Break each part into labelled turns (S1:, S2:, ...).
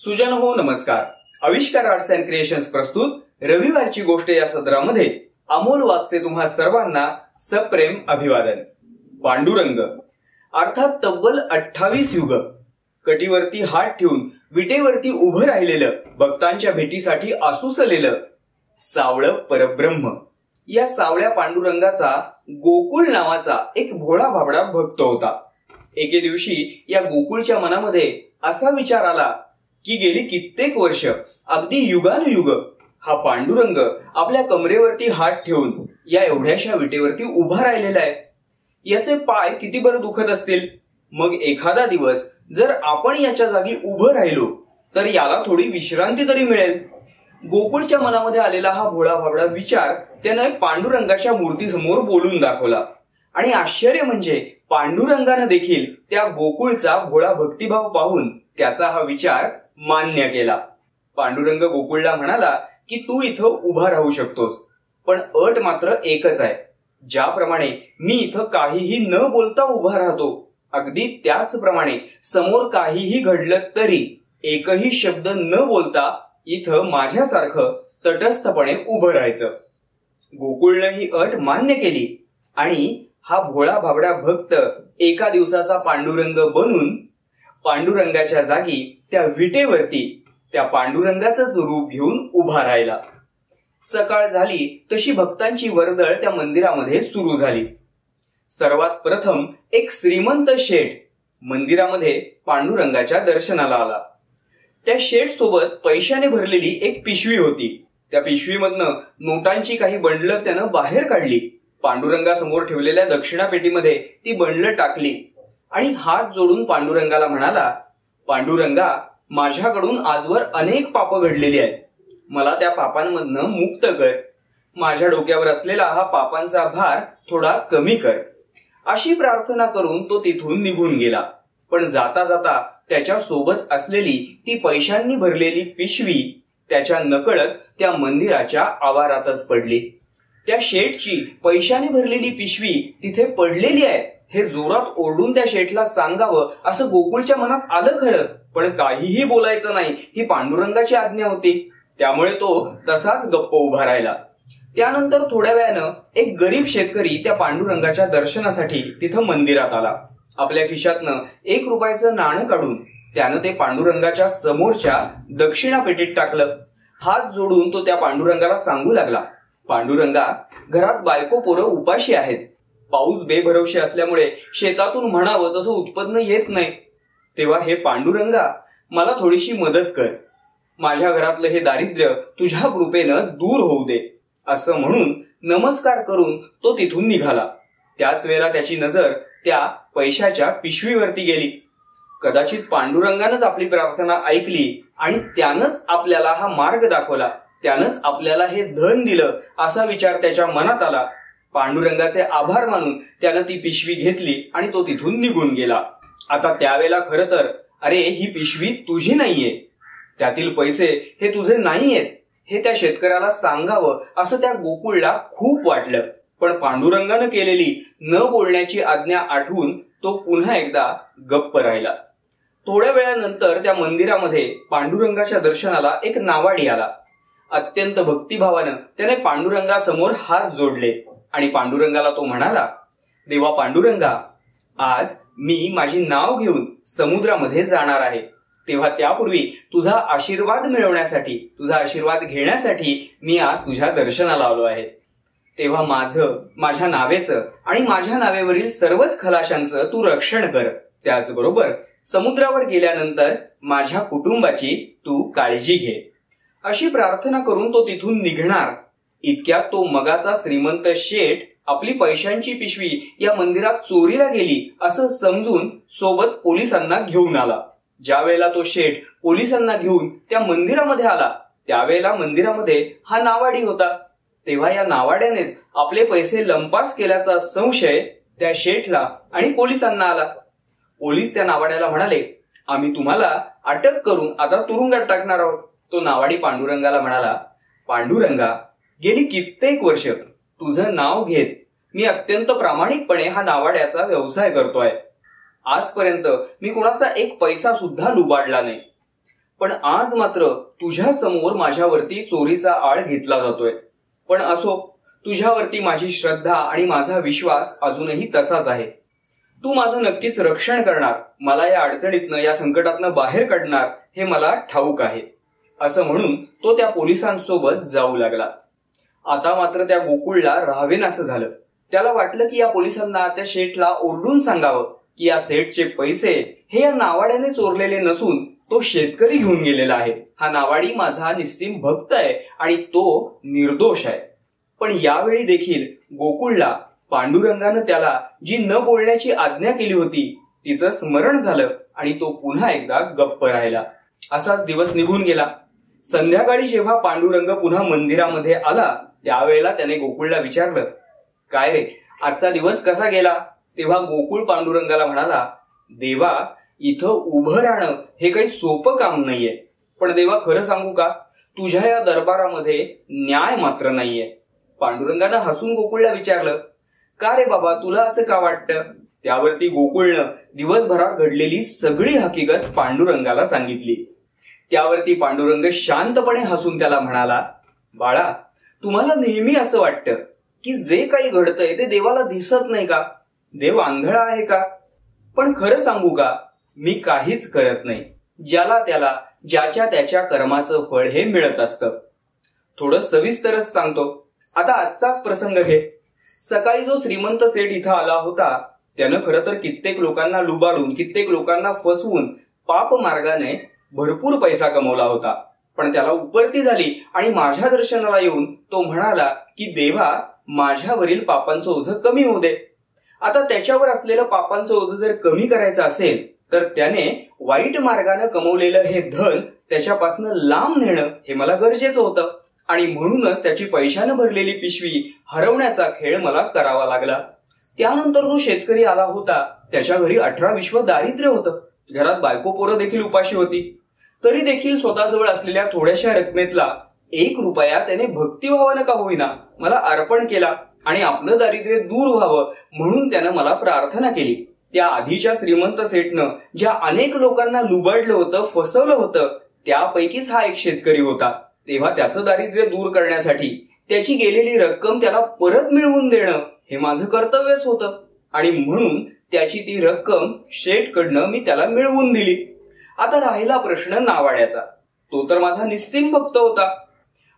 S1: सुजन हो नमस्कार. आविष्कार आर्ट्स अँड क्रिएशन्स प्रस्तुत रविवारची गोष्ट या सदरामध्ये अमोल वागचे तुम्हा सर्वांना सप्रेम अभिवादन. पांडुरंग अर्थात तब्बल 28 युग कटीवरती हात ठेवून विटेवरती उभं राहिलेलं, भक्तांच्या भेटीसाठी आसुसलेलं सावळं परब्रह्म. या सावळ्या पांडुरंगाचा गोकुळ नावाचा एक भोळा भाबडा भक्त होता. एके दिवशी या गोकुळच्या मनामध्ये असा विचार आला की गेली कित्येक वर्ष, अगदी युगानुयुग हा पांडुरंग आपल्या कमरेवरती हात ठेवून या एवढ्याशा विटेवरती उभा राहिलेला आहे. याचे पाय किती बरं दुखत असतील. मग एखादा दिवस जर आपण याच्या जागी उभं राहिलो तर याला थोडी विश्रांती तरी मिळेल. गोकुळच्या मनामध्ये आलेला हा भोळा भाबडा विचार त्याने पांडुरंगाच्या मूर्तीसमोर बोलून दाखवला. आणि आश्चर्य म्हणजे पांडुरंगाने देखील त्या गोकुळचा भोळा भक्तिभाव पाहून त्याचा हा विचार मान्य केला. पांडुरंग गोकुळला म्हणाला की तू इथं उभा राहू शकतोस, पण अट मात्र एकच आहे. ज्याप्रमाणे मी इथं काहीही न बोलता उभा राहतो, अगदी त्याचप्रमाणे समोर काहीही घडलं तरी एकही शब्द न बोलता इथं माझ्यासारखं तटस्थपणे उभं राहायचं. गोकुळनं ही अट मान्य केली आणि हा भोळा भाबडा भक्त एका दिवसाचा पांडुरंग बनून पांडुरंगाच्या जागी त्या विटेवरती त्या पांडुरंगाचंच रूप घेऊन उभा राहिला. सकाळ झाली तशी भक्तांची वर्दळ त्या मंदिरामध्ये सुरू झाली. सर्वात प्रथम एक श्रीमंत शेठ मंदिरामध्ये पांडुरंगाच्या दर्शनाला आला. त्या शेठ सोबत पैशाने भरलेली एक पिशवी होती. त्या पिशवीमधनं नोटांची काही बंडलं त्यानं बाहेर काढली. पांडुरंगासमोर ठेवलेल्या दक्षिणा पेटीमध्ये ती बंडलं टाकली आणि हात जोडून पांडुरंगाला म्हणाला, पांडुरंगा, माझ्याकडून आजवर अनेक पापं घडलेली आहेत. मला त्या पापांमधनं मुक्त कर. माझ्या डोक्यावर असलेला हा पापांचा भार थोडा कमी कर. अशी प्रार्थना करून तो तिथून निघून गेला. पण जाता जाता त्याच्या सोबत असलेली ती पैशांनी भरलेली पिशवी त्याच्या नकळत त्या मंदिराच्या आवारातच पडली. त्या शेठची पैशाने भरलेली पिशवी तिथे पडलेली आहे हे जोरात ओरडून त्या शेठला सांगावं असं गोकुळच्या मनात आलं खरं, पण काहीही बोलायचं नाही ही पांडुरंगाची आज्ञा होती. त्यामुळे तो तसाच गप्प उभा राहिला. त्यानंतर थोड्या वेळानं एक गरीब शेतकरी त्या पांडुरंगाच्या दर्शनासाठी तिथं मंदिरात आला. आपल्या खिशातनं 1 रुपयाचं नाणं काढून त्यानं ते पांडुरंगाच्या समोरच्या दक्षिणा पेटीत टाकलं. हात जोडून तो त्या पांडुरंगाला सांगू लागला, पांडुरंगा, घरात बायको पोरं उपाशी आहेत. पाऊस बेभरवशी असल्यामुळे शेतातून म्हणावं तसं उत्पन्न येत नाही. तेव्हा हे पांडुरंगा, मला थोडीशी मदत कर. माझ्या घरातलं हे दारिद्र्य तुझ्या कृपेनं दूर होऊ दे. असं म्हणून नमस्कार करून तो तिथून निघाला. त्याच वेळेला त्याची नजर त्या पैशाच्या पिशवीवरती गेली. कदाचित पांडुरंगानंच आपली प्रार्थना ऐकली आणि त्यानंच आपल्याला हा मार्ग दाखवला, त्यानंच आपल्याला हे धन दिलं असा विचार त्याच्या मनात आला. पांडुरंगाचे आभार मानून त्यानं ती पिशवी घेतली आणि तो तिथून निघून गेला. आता त्यावेळेला खरं तर अरे ही पिशवी तुझी नाहीये, त्यातील पैसे हे तुझे नाहीयेत हे त्या शेतकऱ्याला सांगावं असं त्या गोकुळला खूप वाटलं. पण पांडुरंगानं केलेली न बोलण्याची आज्ञा आठवून तो पुन्हा एकदा गप्प राहिला. थोड्या वेळानंतर त्या मंदिरामध्ये पांडुरंगाच्या दर्शनाला एक नावाडी आला. अत्यंत भक्तिभावानं त्याने पांडुरंगासमोर हात जोडले आणि पांडुरंगाला तो म्हणाला, देवा पांडुरंगा, आज मी माझी नाव घेऊन समुद्रामध्ये जाणार आहे. तेव्हा त्यापूर्वी तुझा आशीर्वाद मिळवण्यासाठी, तुझा आशीर्वाद घेण्यासाठी मी आज तुझ्या दर्शनाला आलो आहे. तेव्हा माझ्या नावेचं आणि माझ्या नावेवरील सर्वच खलाशांचं तू रक्षण कर. त्याचबरोबर समुद्रावर गेल्यानंतर माझ्या कुटुंबाची तू काळजी घे. अशी प्रार्थना करून तो तिथून निघणार. इतक्यात तो मगाचा श्रीमंत शेठ आपली पैशांची पिशवी या मंदिरात चोरीला गेली असं समजून सोबत पोलिसांना घेऊन आला. ज्या वेळेला तो शेठ पोलिसांना घेऊन त्या मंदिरामध्ये आला त्यावेळेला मंदिरामध्ये हा नावाडी होता. तेव्हा या नावाड्यानेच आपले पैसे लंपास केल्याचा संशय त्या शेठला आणि पोलिसांना आला. पोलीस त्या नावाड्याला म्हणाले, आम्ही तुम्हाला अटक करून आता तुरुंगात टाकणार आहोत. तो नावाडी पांडुरंगाला म्हणाला, पांडुरंगा, गेली कित्येक वर्ष तुझं नाव घेत मी अत्यंत प्रामाणिकपणे हा नावाड्याचा व्यवसाय करतोय. आजपर्यंत मी कोणाचा एक पैसा सुद्धा लुबाडला नाही. पण आज मात्र तुझ्या समोर माझ्यावरती चोरीचा आळ घेतला जातोय. पण असो, तुझ्यावरती माझी श्रद्धा आणि माझा विश्वास अजूनही तसाच आहे. तू माझं नक्कीच रक्षण करणार, मला या अडचणीतनं, या संकटातनं बाहेर काढणार हे मला ठाऊक आहे. असं म्हणून तो त्या पोलिसांसोबत जाऊ लागला. आता मात्र त्या गोकुळला राहावेनासं झालं. त्याला वाटलं की या पोलिसांना, त्या शेठला ओरडून सांगावं की या सेठचे पैसे हे या नावाड्याने चोरलेले नसून तो शेतकरी घेऊन गेलेला आहे. हा नावाडी माझा निस्सीम भक्त आहे आणि तो निर्दोष आहे. पण यावेळी देखील गोकुळला पांडुरंगानं त्याला जी न बोलण्याची आज्ञा केली होती तिचं स्मरण झालं आणि तो पुन्हा एकदा गप्प राहिला. असाच दिवस निघून गेला. संध्याकाळी जेव्हा पांडुरंग पुन्हा मंदिरामध्ये आला त्यावेळेला त्याने गोकुळला विचारलं, काय रे, आजचा दिवस कसा गेला? तेव्हा गोकुळ पांडुरंगाला म्हणाला, देवा, इथं उभं राहणं हे काही सोपं काम नाहीये. पण देवा, खरं सांगू का, तुझ्या या दरबारामध्ये न्याय मात्र नाहीये. पांडुरंगानं हसून गोकुळला विचारलं, का रे बाबा, तुला असं का वाटतं? त्यावरती गोकुळनं दिवसभरात घडलेली सगळी हकीकत पांडुरंगाला सांगितली. त्यावरती पांडुरंग शांतपणे हसून त्याला म्हणाला, बाळा, तुम्हाला नेहमी असं वाटतं की जे काही घडतंय ते देवाला दिसत नाही का? देव आंधळा आहे का? पण खरं सांगू का, मी काहीच करत नाही. ज्याला त्याला ज्याच्या त्याच्या कर्माचं फळ हे मिळत असतं. थोडं सविस्तरच सांगतो. आता आजचाच प्रसंग घे. सकाळी जो श्रीमंत सेठ इथं आला होता त्यानं खरं तर कित्येक लोकांना लुबाडून, कित्येक लोकांना फसवून पाप मार्गाने भरपूर पैसा कमवला होता. पण त्याला उपरती झाली आणि माझ्या दर्शनाला येऊन तो म्हणाला की देवा, माझ्यावरील पापांचं ओझं कमी होऊ दे. आता त्याच्यावर असलेलं पापांचं ओझं जर कमी करायचं असेल तर त्याने वाईट मार्गाने कमवलेलं हे धन त्याच्यापासून लांब नेणं हे मला गरजेचं होतं. आणि म्हणूनच त्याची पैशानं भरलेली पिशवी हरवण्याचा खेळ मला करावा लागला. त्यानंतर जो शेतकरी आला होता त्याच्या घरी 18 विश्व दारिद्र्य होतं. घरात बायको पोरं देखील उपाशी होती. तरी देखील स्वतःजवळ असलेल्या थोड्याशा रकमेतला 1 रुपया त्याने भक्तिभावानं का होईना मला अर्पण केला आणि आपलं दारिद्र्य दूर व्हावं म्हणून त्यानं मला प्रार्थना केली. त्या आधीच्या श्रीमंत सेठनं ज्या अनेक लोकांना लुबाडलं होतं, फसवलं होतं, त्यापैकीच हा एक शेतकरी होता. तेव्हा त्याचं दारिद्र्य दूर करण्यासाठी त्याची गेलेली रक्कम त्याला परत मिळवून देणं हे माझं कर्तव्यच होतं. आणि म्हणून त्याची ती रक्कम शेठकडनं मी त्याला मिळवून दिली. आता राहिला प्रश्न नावाड्याचा. तो तर माझा निस्सीम भक्त होता.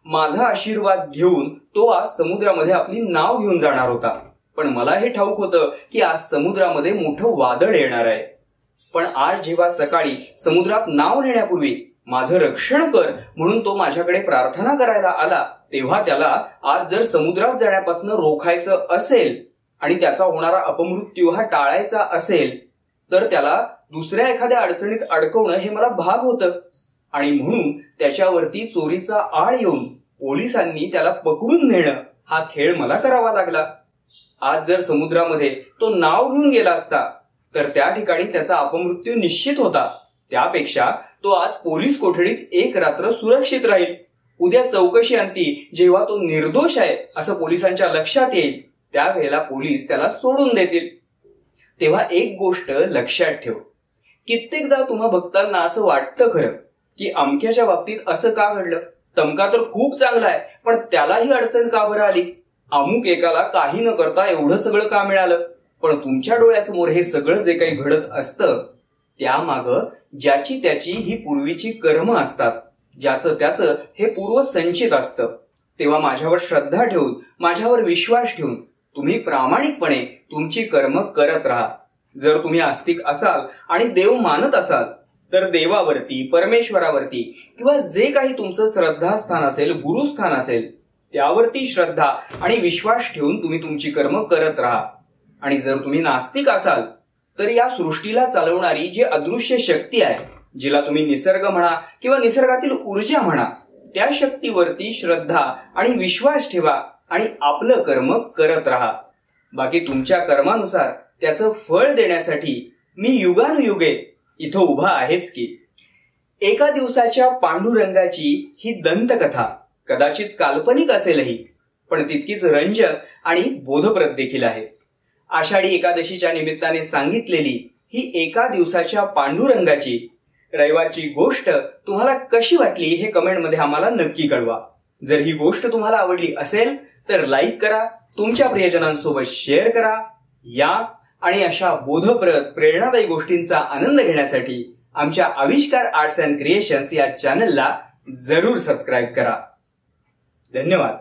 S1: माझा आशीर्वाद घेऊन तो आज समुद्रामध्ये आपली नाव घेऊन जाणार होता. पण मला हे ठाऊक होतं की आज समुद्रामध्ये मोठं वादळ येणार आहे. पण आज जेव्हा सकाळी समुद्रात नाव नेण्यापूर्वी माझं रक्षण कर म्हणून तो माझ्याकडे प्रार्थना करायला आला, तेव्हा त्याला आज जर समुद्रात जाण्यापासून रोखायचं असेल आणि त्याचा होणारा अपमृत्यू हा टाळायचा असेल तर त्याला दुसऱ्या एखाद्या अडचणीत अडकवणं हे मला भाग होतं. आणि म्हणून त्याच्यावरती चोरीचा आळ येऊन पोलिसांनी त्याला पकडून नेणं हा खेळ मला करावा लागला. आज जर समुद्रामध्ये तो नाव घेऊन गेला असता तर त्या ठिकाणी त्याचा अपमृत्यू निश्चित होता. त्यापेक्षा तो आज पोलीस कोठडीत 1 रात्र सुरक्षित राहील. उद्या चौकशी अंती जेव्हा तो निर्दोष आहे असं पोलिसांच्या लक्षात येईल त्यावेळेला पोलीस त्याला सोडून देतील. तेव्हा एक गोष्ट लक्षात ठेव, कित्येकदा तुम्हा भक्तांना असं वाटतं खरं की अमक्याच्या बाबतीत असं का घडलं, तमका तर खूप चांगला आहे पण त्यालाही अडचण का बरं आली, अमुक एकाला काही न करता एवढं सगळं का मिळालं. पण तुमच्या डोळ्यासमोर हे सगळं जे काही घडत असतं त्यामागं ज्याची त्याची ही पूर्वीची कर्म असतात, ज्याचं त्याचं हे पूर्व संचित असतं. तेव्हा माझ्यावर श्रद्धा ठेवून, माझ्यावर विश्वास ठेवून तुम्ही प्रामाणिकपणे तुमची कर्म करत राहा. जर तुम्ही आस्तिक असाल आणि देव मानत असाल तर देवावरती, परमेश्वरावरती किंवा जे काही तुमचं श्रद्धास्थान असेल, गुरुस्थान असेल त्यावरती श्रद्धा आणि विश्वास ठेवून तुम्ही तुमची कर्म करत राहा. आणि जर तुम्ही नास्तिक असाल तर या सृष्टीला चालवणारी जी अदृश्य शक्ती आहे, जिला तुम्ही निसर्ग म्हणा किंवा निसर्गातील ऊर्जा म्हणा, त्या शक्तीवरती श्रद्धा आणि विश्वास ठेवा आणि आपलं कर्म करत राहा. बाकी तुमच्या कर्मानुसार त्याचं फळ देण्यासाठी मी युगानुयुगे इथं उभा आहेच की. एका दिवसाच्या पांडुरंगाची ही दंतकथा कदाचित काल्पनिक असेलही पण तितकीच रंजक आणि बोधप्रद देखील आहे. आषाढी एकादशीच्या निमित्ताने सांगितलेली ही एका दिवसाच्या पांडुरंगाची रविवारची गोष्ट तुम्हाला कशी वाटली हे कमेंटमध्ये आम्हाला नक्की कळवा. जर ही गोष्ट तुम्हाला आवडली असेल तर लाईक करा, तुमच्या प्रियजनांसोबत शेअर करा. या आणि अशा बोधप्रद प्रेरणादायी गोष्टींचा आनंद घेण्यासाठी आमच्या आविष्कार आर्ट्स अँड क्रिएशन्स या चॅनलला जरूर सबस्क्राईब करा. धन्यवाद.